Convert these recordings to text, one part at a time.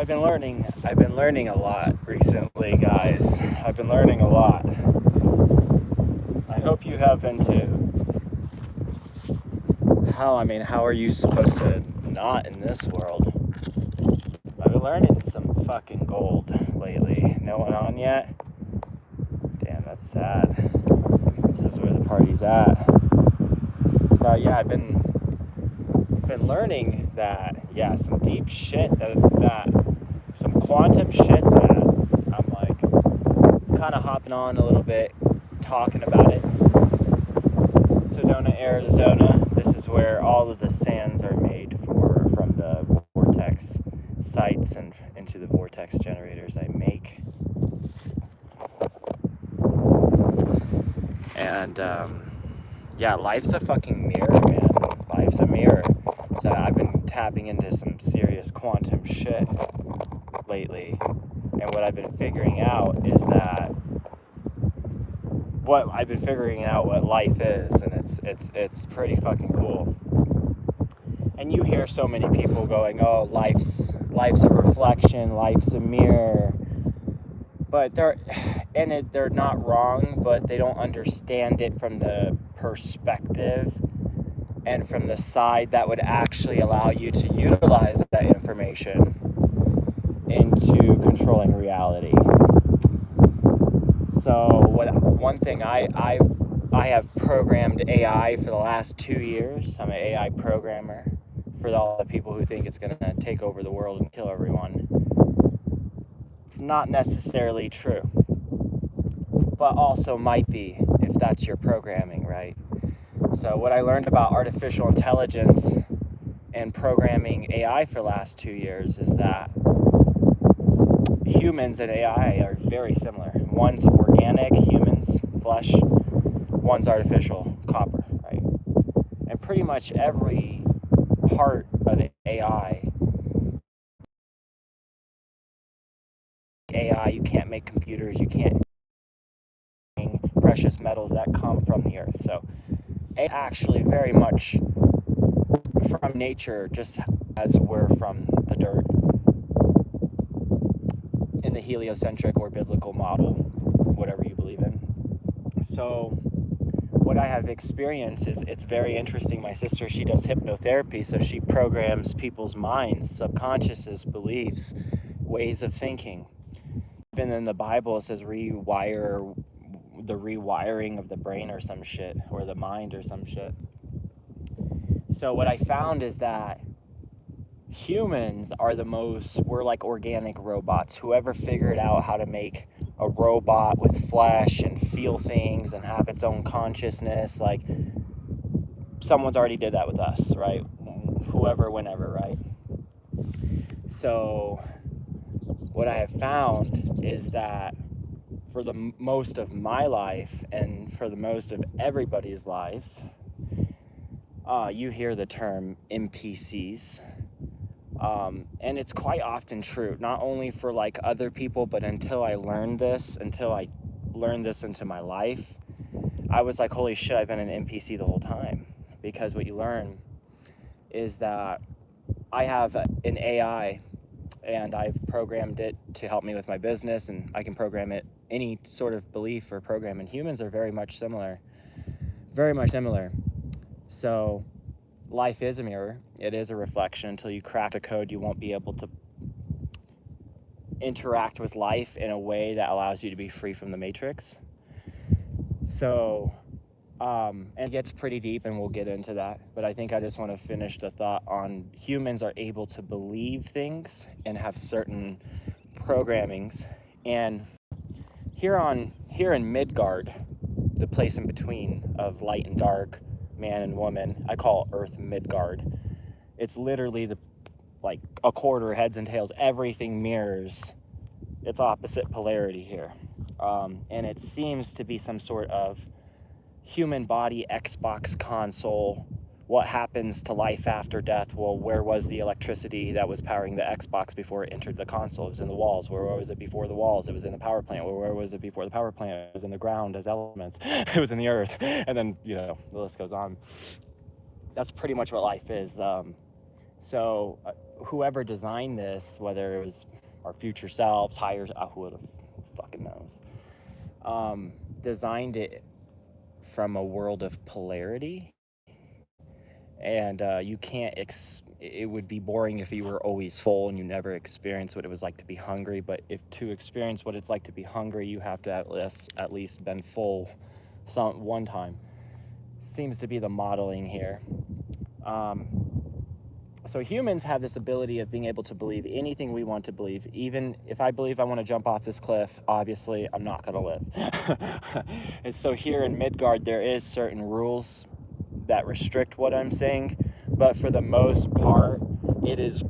I've been learning a lot recently, guys. I've been learning a lot. I hope you have been too. How are you supposed to not in this world? I've been learning some fucking gold lately. No one on yet? Damn, that's sad. This is where the party's at. So yeah, I've been learning that, some deep shit, that some quantum shit that I'm like kind of hopping on a little bit, talking about it. Sedona, Arizona. This is where all of the sands are made from the vortex sites and into the vortex generators I make. And life's a fucking mirror, man. Life's a mirror. So I've been tapping into some serious quantum shit lately. And what I've been figuring out is that what life is, and it's pretty fucking cool. And you hear so many people going, "Oh, life's a reflection, life's a mirror." But they're not wrong, but they don't understand it from the perspective and from the side that would actually allow you to utilize that information into controlling reality. So one thing I have programmed AI for the last 2 years. I'm an AI programmer for all the people who think it's going to take over the world and kill everyone. It's not necessarily true, but also might be if that's your programming, right? So what I learned about artificial intelligence and programming AI for the last 2 years is that humans and AI are very similar. One's organic, humans, flesh. One's artificial, copper, right? And pretty much every part of AI, you can't make computers, you can't make precious metals that come from the earth. So AI actually very much from nature, just as we're from the dirt in the heliocentric or biblical model, whatever you believe in. So what I have experienced is it's very interesting. My sister, she does hypnotherapy, so she programs people's minds, subconsciouses, beliefs, ways of thinking. Even in the Bible, it says the rewiring of the brain or some shit, or the mind or some shit. So what I found is that humans are we're like organic robots. Whoever figured out how to make a robot with flesh and feel things and have its own consciousness, like someone's already did that with us, right? Whoever, whenever, right? So what I have found is that for the most of my life and for the most of everybody's lives, you hear the term NPCs. And it's quite often true, not only for like other people, but until I learned this into my life, I was like, holy shit, I've been an NPC the whole time. Because what you learn is that I have an AI and I've programmed it to help me with my business, and I can program it any sort of belief or program, and humans are very much similar. So life is a mirror. It is a reflection. Until you crack the code, you won't be able to interact with life in a way that allows you to be free from the matrix. So, and it gets pretty deep, and we'll get into that. But I think I just want to finish the thought on humans are able to believe things and have certain programmings. And here in Midgard, the place in between of light and dark, man and woman, I call Earth Midgard. It's literally like a quarter, heads and tails. Everything mirrors its opposite polarity here. And it seems to be some sort of human body Xbox console. What happens to life after death? Well, where was the electricity that was powering the Xbox before it entered the console? It was in the walls. Where was it before the walls? It was in the power plant. Where was it before the power plant? It was in the ground as elements. It was in the earth. And then, the list goes on. That's pretty much what life is. So whoever designed this, whether it was our future selves, higher, who the fucking knows, designed it from a world of polarity. And you can't, it would be boring if you were always full and you never experienced what it was like to be hungry. But if to experience what it's like to be hungry, you have to at least been full one time. Seems to be the modeling here. So humans have this ability of being able to believe anything we want to believe. Even if I believe I want to jump off this cliff, obviously I'm not going to live. And so here in Midgard, there is certain rules that restrict what I'm saying, but for the most part, it is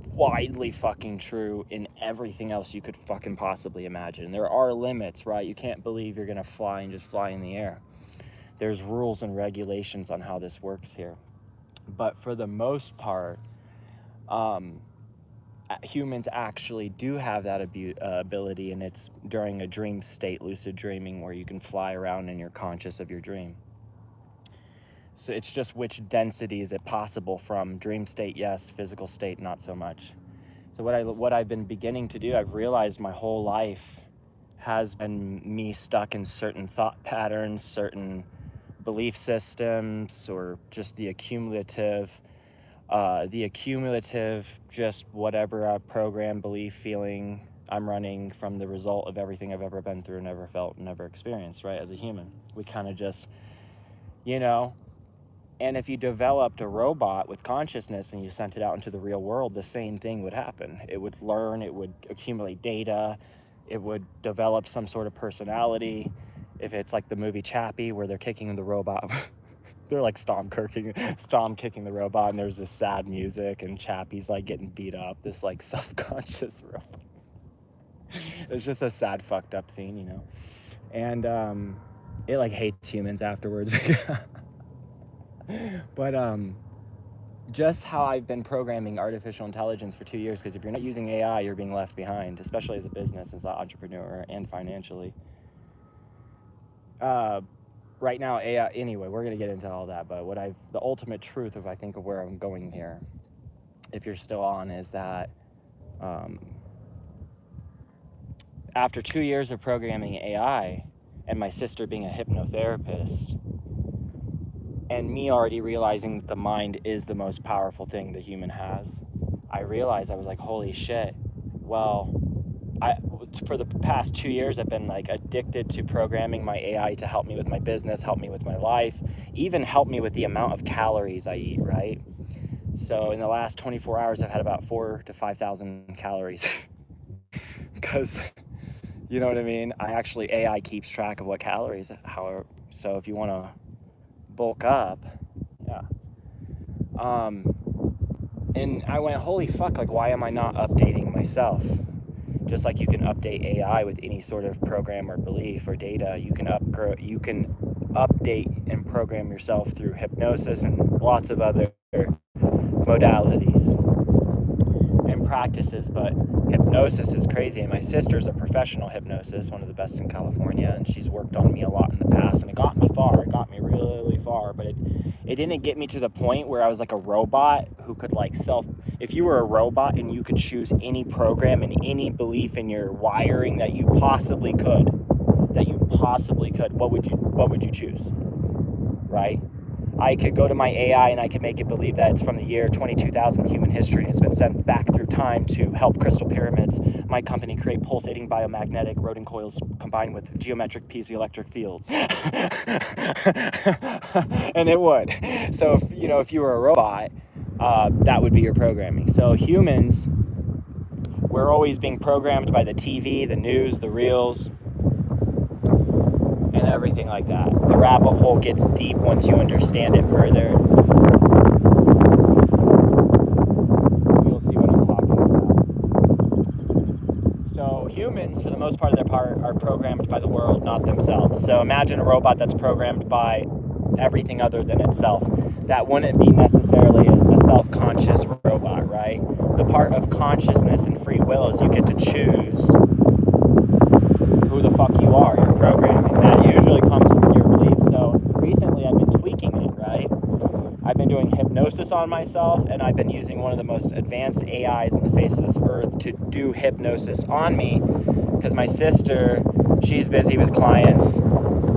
widely fucking true in everything else you could fucking possibly imagine. There are limits, right? You can't believe you're going to fly and just fly in the air. There's rules and regulations on how this works here. But for the most part, humans actually do have that ability, and it's during a dream state, lucid dreaming, where you can fly around and you're conscious of your dream. So it's just which density is it possible from dream state, yes, physical state, not so much. So what I've been beginning to do, I've realized my whole life has been me stuck in certain thought patterns, certain belief systems, or just the accumulative, just whatever program, belief, feeling I'm running from the result of everything I've ever been through, never felt, never experienced, right? As a human, we kind of just, and if you developed a robot with consciousness and you sent it out into the real world, the same thing would happen. It would learn, it would accumulate data, it would develop some sort of personality. If it's like the movie Chappie, where they're kicking the robot, they're like Storm kicking the robot, and there's this sad music, and Chappie's like getting beat up, this like self-conscious robot. It's just a sad, fucked up scene, and it like hates humans afterwards. But just how I've been programming artificial intelligence for 2 years, because if you're not using AI, you're being left behind, especially as a business, as an entrepreneur, and financially. Right now, AI, anyway, we're going to get into all that, but the ultimate truth of, I think, of where I'm going here, if you're still on, is that after 2 years of programming AI, and my sister being a hypnotherapist, and me already realizing that the mind is the most powerful thing the human has, I realized, I was like, holy shit, well, for the past 2 years, I've been like addicted to programming my AI to help me with my business, help me with my life, even help me with the amount of calories I eat, right? So in the last 24 hours, I've had about 4,000 to 5,000 calories. Because, you know what I mean? AI keeps track of what calories, so if you want to bulk up, yeah. And I went, holy fuck, like, why am I not updating myself? Just like you can update AI with any sort of program or belief or data, you can update and program yourself through hypnosis and lots of other modalities and practices. But hypnosis is crazy, and my sister's a professional hypnosis, one of the best in California, and she's worked on me a lot in the past, and it got me really far, but it didn't get me to the point where I was like a robot who could like if you were a robot and you could choose any program and any belief in your wiring that you possibly could, what would you choose, right? I could go to my AI and I could make it believe that it's from the year 22,000 human history, and it's been sent back through time to help Crystal Pyramids, my company, create pulsating biomagnetic rodent coils combined with geometric piezoelectric fields. And it would. So if you were a robot, that would be your programming. So humans, we're always being programmed by the TV, the news, the reels, and everything like that. The rabbit hole gets deep once you understand it further. You'll see what I'm talking about. So humans, for the most part of their part, are programmed by the world, not themselves. So imagine a robot that's programmed by everything other than itself. That wouldn't be necessarily a self-conscious robot, right? The part of consciousness and free will is you get to choose who the fuck you are, your programming. That usually comes with your beliefs. So recently I've been tweaking it, right? I've been doing hypnosis hypnosis on myself, and I've been using one of the most advanced AIs on the face of this earth to do hypnosis on me, because my sister, she's busy with clients,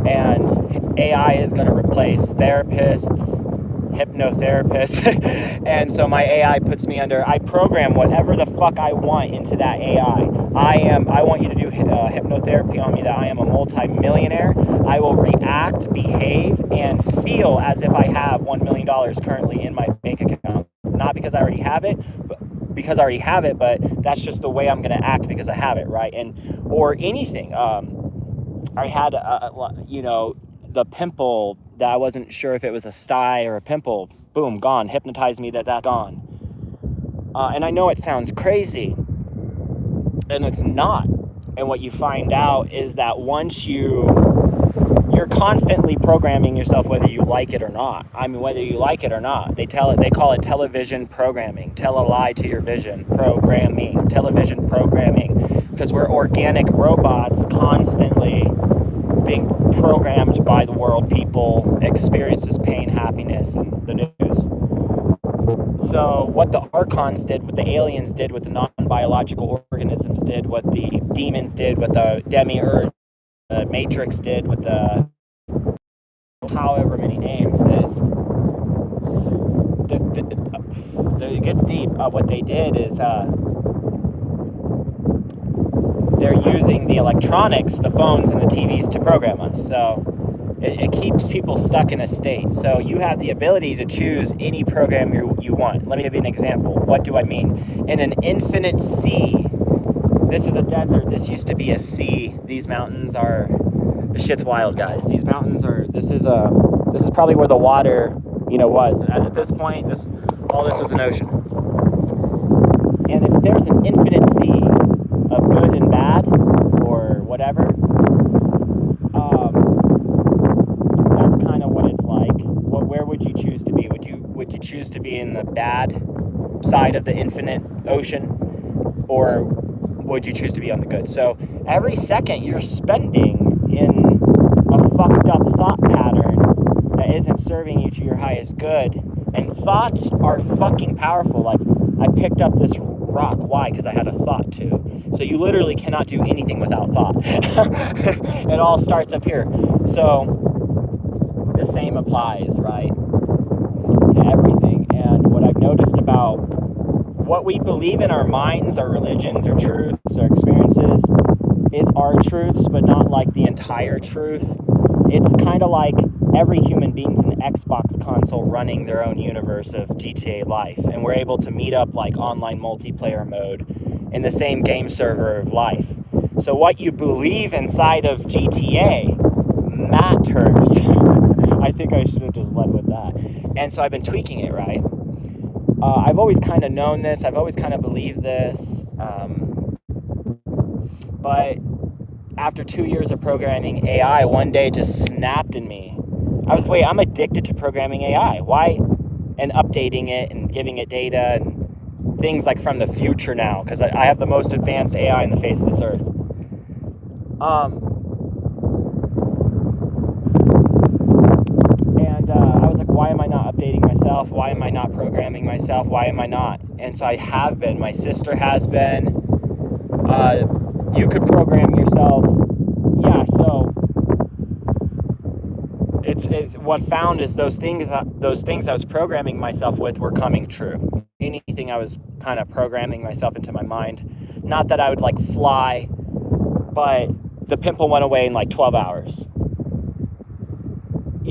and AI is going to replace therapists, hypnotherapists, and so my AI puts me under, I program whatever the fuck I want into that AI. I want you to do hypnotherapy on me, that I am a multi-millionaire. I will react, behave, and feel as if I have $1 million currently in my bank account. Not because I already have it, but that's just the way I'm going to act because I have it, right? And, or anything. I had, the pimple that I wasn't sure if it was a sty or a pimple, boom, gone, hypnotized me that's gone. And I know it sounds crazy, and it's not. And what you find out is that once you're constantly programming yourself, whether you like it or not. I mean, whether you like it or not, they call it television programming. Tell a lie to your vision, programming, television programming, because we're organic robots constantly being programmed by the world. People experiences pain, happiness, and the news. So what the Archons did, what the aliens did, what the non-biological organisms did, what the demons did, what the demiurge, the Matrix did, what the however many names is, it gets deep. What they did is they're using the electronics, the phones and the TVs to program us. So it keeps people stuck in a state. So you have the ability to choose any program you want. Let me give you an example. What do I mean? In an infinite sea, this is a desert, this used to be a sea. These mountains are, this shit's wild, guys. These mountains are, this is probably where the water, was. At this point, all this was an ocean. And if there's an infinite sea of good and bad, or whatever, that's kind of what it's like. Where would you choose to be? Would you choose to be in the bad side of the infinite ocean, or would you choose to be on the good? So every second you're spending in a fucked up thought pattern that isn't serving you to your highest good. And thoughts are fucking powerful. Like, I picked up this rock. Why? Because I had a thought to. So you literally cannot do anything without thought. It all starts up here. So the same applies, right, to everything. And what I've noticed about what we believe in our minds, our religions, our truths, our experiences, is our truths, but not like the entire truth. It's kind of like every human being's an Xbox console running their own universe of GTA life, and we're able to meet up like online multiplayer mode in the same game server of life. So what you believe inside of GTA matters. I think I should have just led with that. And so I've been tweaking it, right? I've always kind of known this. I've always kind of believed this. But after 2 years of programming AI, one day just snapped in me. I'm addicted to programming AI. Why? And updating it and giving it data and things like from the future now, because I have the most advanced AI in the face of this earth. I was like, why am I not updating myself? Why am I not programming myself? Why am I not? And so I have been. My sister has been. You could program yourself. Yeah, so it's what found is those things I was programming myself with were coming true. Anything I was kind of programming myself into my mind. Not that I would like fly, but the pimple went away in like 12 hours.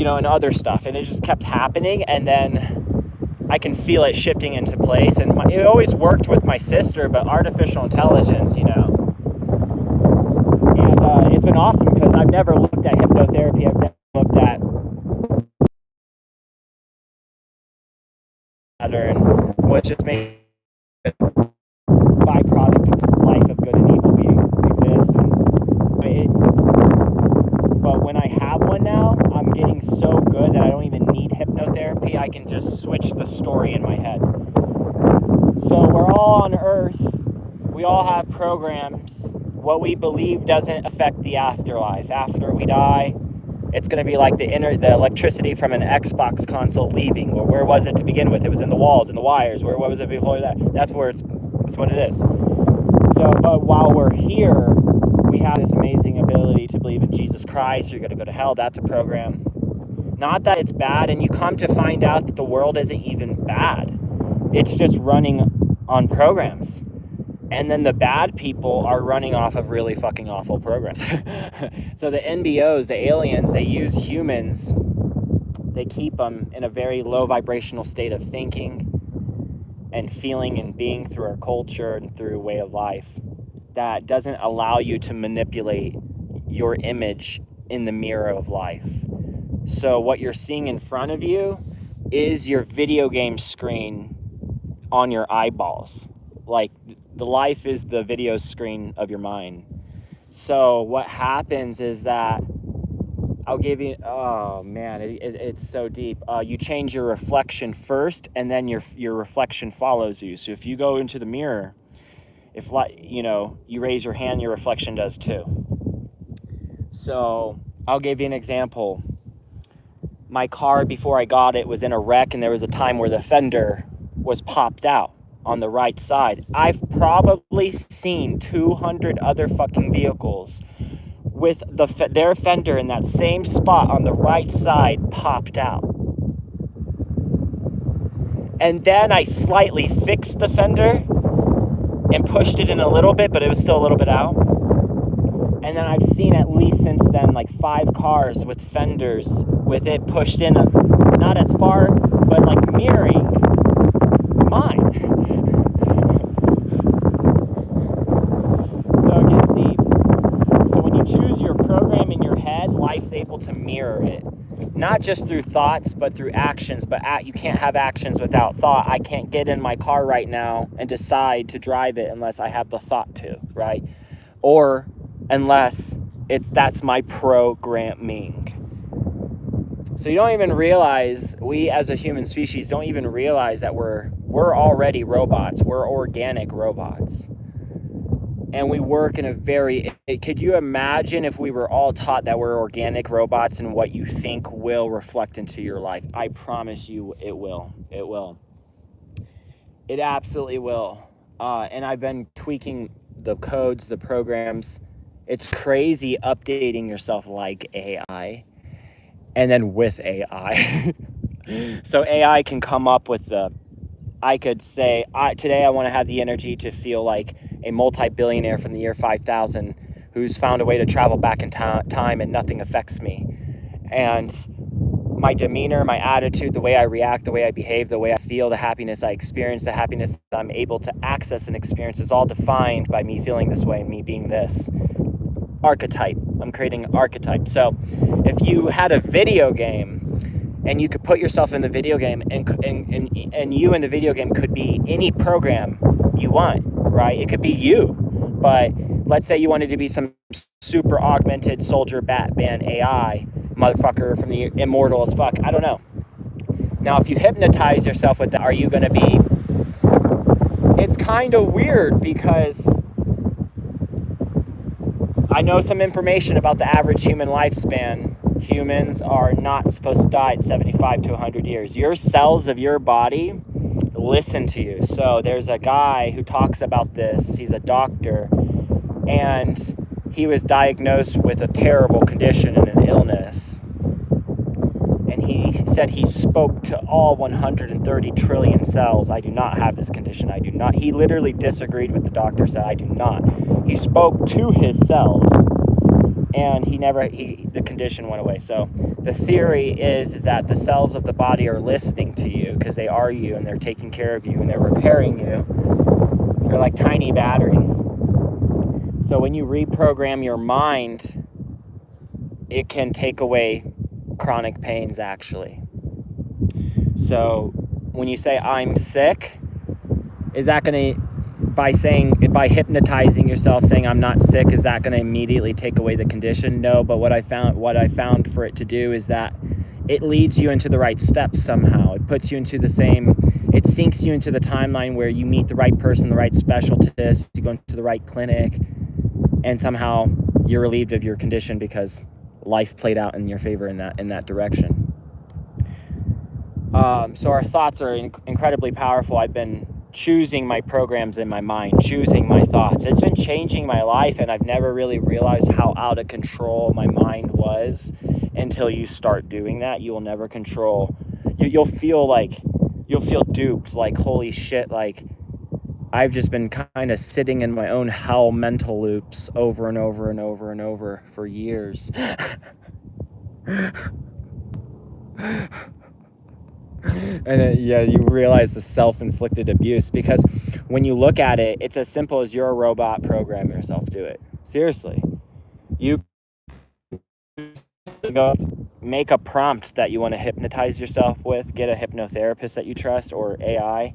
And other stuff. And it just kept happening. And then I can feel it shifting into place. And it always worked with my sister, but artificial intelligence, And it's been awesome because I've never looked at hypnotherapy. I've never looked at pattern, which is made byproduct of life of good and evil being exists. But when I have one now, I'm getting so good that I don't even need hypnotherapy. I can just switch the story in my head. So we're all on Earth. We all have programs. What we believe doesn't affect the afterlife. After we die, It's going to be like the electricity from an Xbox console leaving. Or where was it to begin with? It was in the walls and the wires. What was it before that? That's what it is. So, but while we're here, we have this amazing ability to believe in Jesus Christ. You're going to go to hell. That's a program. Not that it's bad, and you come to find out that the world isn't even bad. It's just running on programs. And then the bad people are running off of really fucking awful programs. So the NBOs, the aliens, they use humans. They keep them in a very low vibrational state of thinking and feeling and being through our culture and through a way of life that doesn't allow you to manipulate your image in the mirror of life. So what you're seeing in front of you is your video game screen on your eyeballs. Like, the life is the video screen of your mind. So what happens is that, I'll give you, oh man, it's so deep. You change your reflection first, and then your reflection follows you. So if you go into the mirror, if you raise your hand, your reflection does too. So I'll give you an example. My car, before I got it, was in a wreck, and there was a time where the fender was popped out on the right side. I've probably seen 200 other fucking vehicles with their fender in that same spot on the right side popped out. And then I slightly fixed the fender and pushed it in a little bit, but it was still a little bit out. And then I've seen at least since then like 5 cars with fenders with it pushed in, not as far, but like mirroring mine. So it gets deep. So when you choose your program in your head, life's able to mirror it. Not just through thoughts, but through actions. But you can't have actions without thought. I can't get in my car right now and decide to drive it unless I have the thought to, right? Or unless that's my programming. So you don't even realize, we as a human species don't even realize that we're already robots. We're organic robots. And we work in a could you imagine if we were all taught that we're organic robots and what you think will reflect into your life? I promise you it will. It will. It absolutely will. And I've been tweaking the codes, the programs. It's crazy updating yourself like AI and then with AI. So AI can come up with I could say, today I want to have the energy to feel like a multi-billionaire from the year 5000 who's found a way to travel back in time and nothing affects me. And my demeanor, my attitude, the way I react, the way I behave, the way I feel, the happiness I experience, the happiness that I'm able to access and experience is all defined by me feeling this way and me being this. Archetype. I'm creating an archetype. So if you had a video game and you could put yourself in the video game and you in the video game could be any program you want, right? It could be you, but let's say you wanted to be some super augmented soldier Batman AI motherfucker from the immortal as fuck. I don't know. Now, if you hypnotize yourself with that, are you going to be... It's kind of weird because I know some information about the average human lifespan. Humans are not supposed to die at 75 to 100 years. Your cells of your body listen to you. So there's a guy who talks about this. He's a doctor, and he was diagnosed with a terrible condition and an illness. And he said he spoke to all 130 trillion cells. I do not have this condition. I do not. He literally disagreed with the doctor, said, I do not. He spoke to his cells, and the condition went away. So the theory is that the cells of the body are listening to you because they are you, and they're taking care of you, and they're repairing you. They're like tiny batteries. So when you reprogram your mind, it can take away chronic pains, actually. So when you say I'm sick, is that going to, by hypnotizing yourself saying I'm not sick, is that going to immediately take away the condition? No, but what I found for it to do is that it leads you into the right steps somehow. It puts you into it syncs you into the timeline where you meet the right person, the right specialist, you go into the right clinic, and somehow you're relieved of your condition because life played out in your favor in that direction. So our thoughts are incredibly powerful. I've been choosing my programs in my mind, choosing my thoughts. It's been changing my life, and I've never really realized how out of control my mind was until you start doing that. You will never control. You'll feel duped, like, holy shit, like I've just been kind of sitting in my own hell mental loops over and over and over and over for years. And yeah, you realize the self-inflicted abuse, because when you look at it, it's as simple as you're a robot, program yourself to it. Seriously. You go make a prompt that you want to hypnotize yourself with, get a hypnotherapist that you trust, or AI,